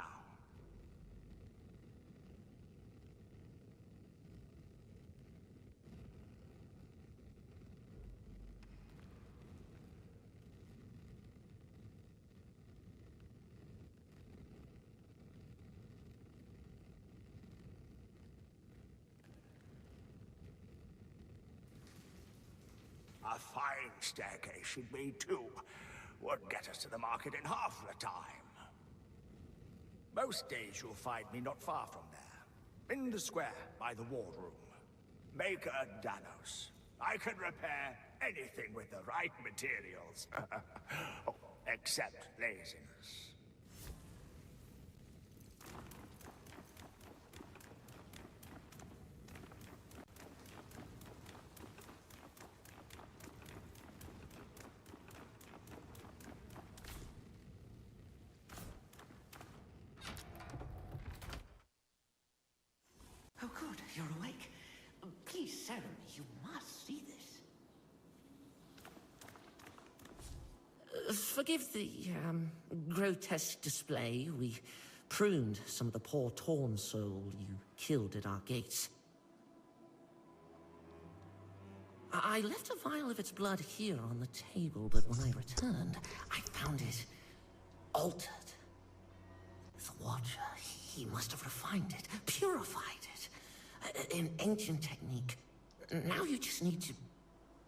A fine staircase should be, too. Would get us to the market in half the time. Most days you'll find me not far from there. In the square, by the wardroom. Maker Danos. I can repair anything with the right materials. Oh, except laziness. Oh, good, you're awake. Please, Sarah, you must see this. Forgive the, grotesque display. We pruned some of the poor torn soul you killed at our gates. I left a vial of its blood here on the table, but when I returned, I found it altered. The Watcher, he must have refined it, purified it. An ancient technique. Now you just need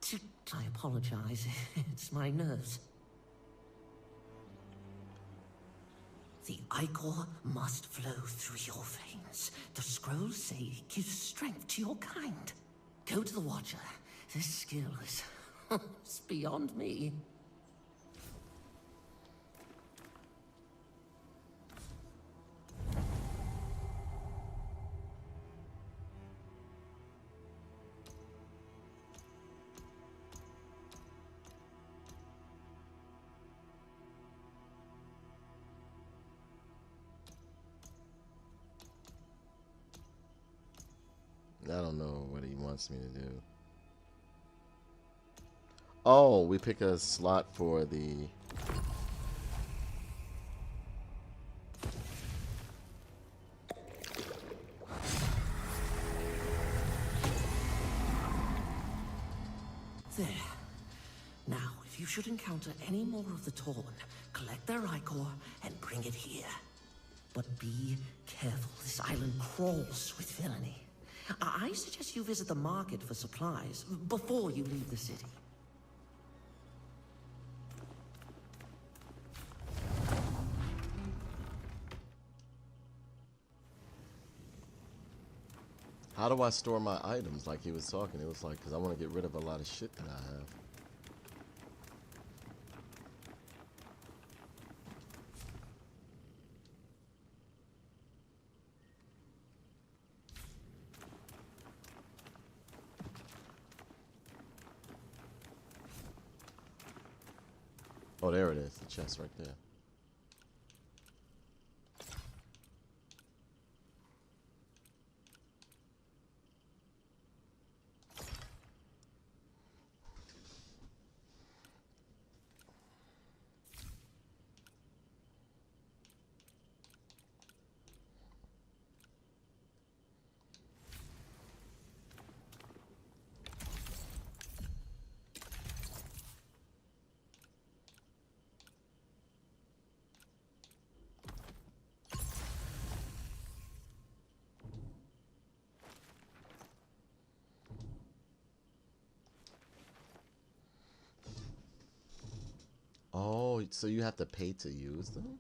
to... I apologize. It's my nerves. The ichor must flow through your veins. The scrolls say it gives strength to your kind. Go to the Watcher. This skill is... it's beyond me. I don't know what he wants me to do. Oh, we pick a slot for the... There. Now, if you should encounter any more of the Torn, collect their ichor and bring it here. But be careful, this island crawls with villainy. I suggest you visit the market for supplies before you leave the city. How do I store my items? Like he was talking, it was like, because I want to get rid of a lot of shit that I have. Oh, there it is, the chest right there. Oh, so you have to pay to use them?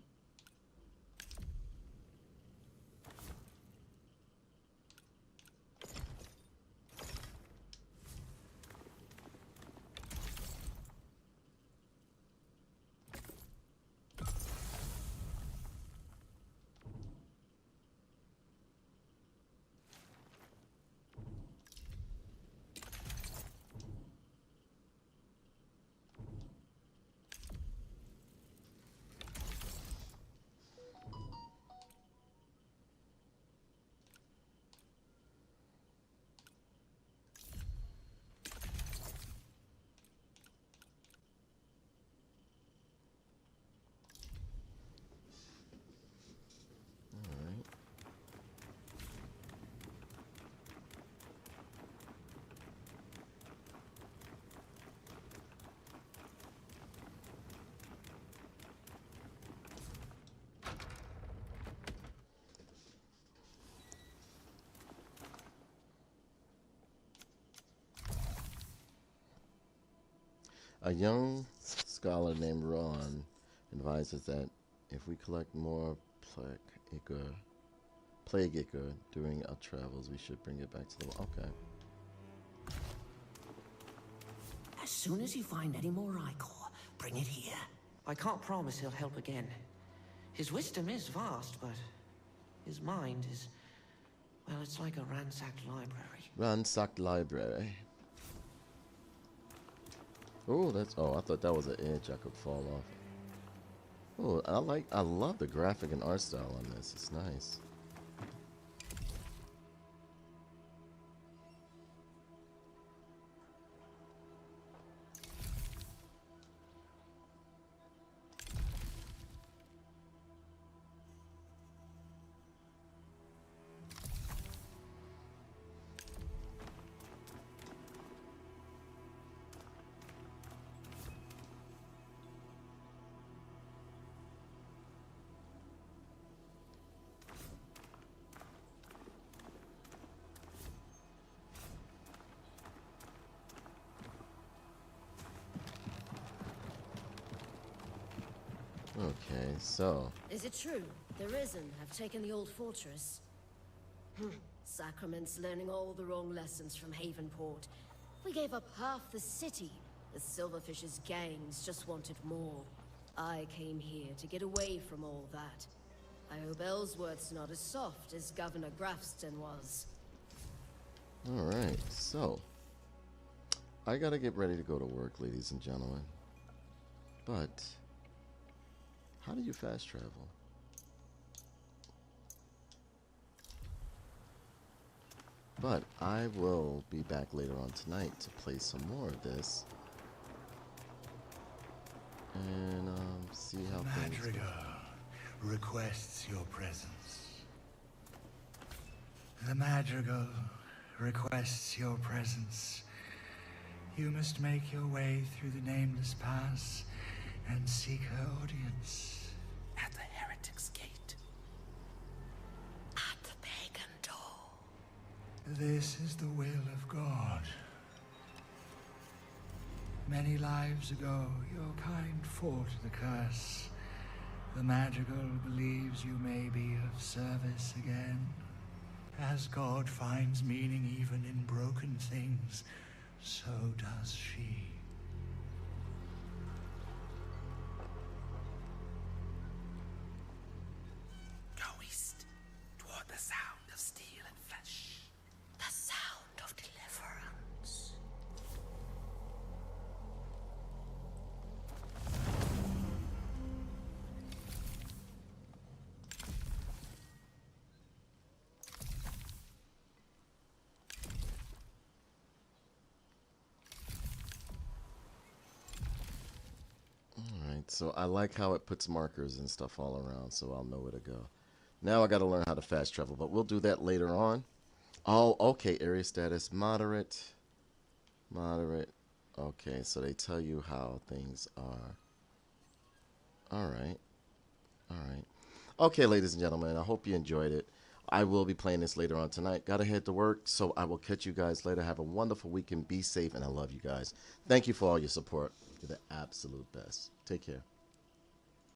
A young scholar named Ron advises that if we collect more plague ichor during our travels, we should bring it back to the... Okay. As soon as you find any more ichor, bring it here. I can't promise he'll help again. His wisdom is vast, but his mind is... well, it's like a ransacked library. Ransacked library. Oh, that's... oh, I thought that was an edge I could fall off. Oh, I love the graphic and art style on this. It's nice. Okay, so... Is it true? The Risen have taken the old fortress? Sacrament's learning all the wrong lessons from Havenport. We gave up half the city. The Silverfish's gangs just wanted more. I came here to get away from all that. I hope Ellsworth's not as soft as Governor Grafston was. Alright, so... I gotta get ready to go to work, ladies and gentlemen. But... how do you fast travel? But I will be back later on tonight to play some more of this. And see how things go. Madrigal requests your presence. The Madrigal requests your presence. You must make your way through the Nameless Pass and seek her audience. At the Heretic's Gate. At the pagan door. This is the will of God. Many lives ago, your kind fought the curse. The Madrigal believes you may be of service again. As God finds meaning even in broken things, so does she. Go east, toward the sound of steel and flesh. The sound of deliverance. Alright, so I like how it puts markers and stuff all around so I'll know where to go. Now I gotta learn how to fast travel, but we'll do that later on. Oh, okay, area status, moderate. Moderate. Okay, so they tell you how things are. Alright. Alright. Okay, ladies and gentlemen, I hope you enjoyed it. I will be playing this later on tonight. Gotta head to work, so I will catch you guys later. Have a wonderful weekend. Be safe, and I love you guys. Thank you for all your support. You're the absolute best. Take care.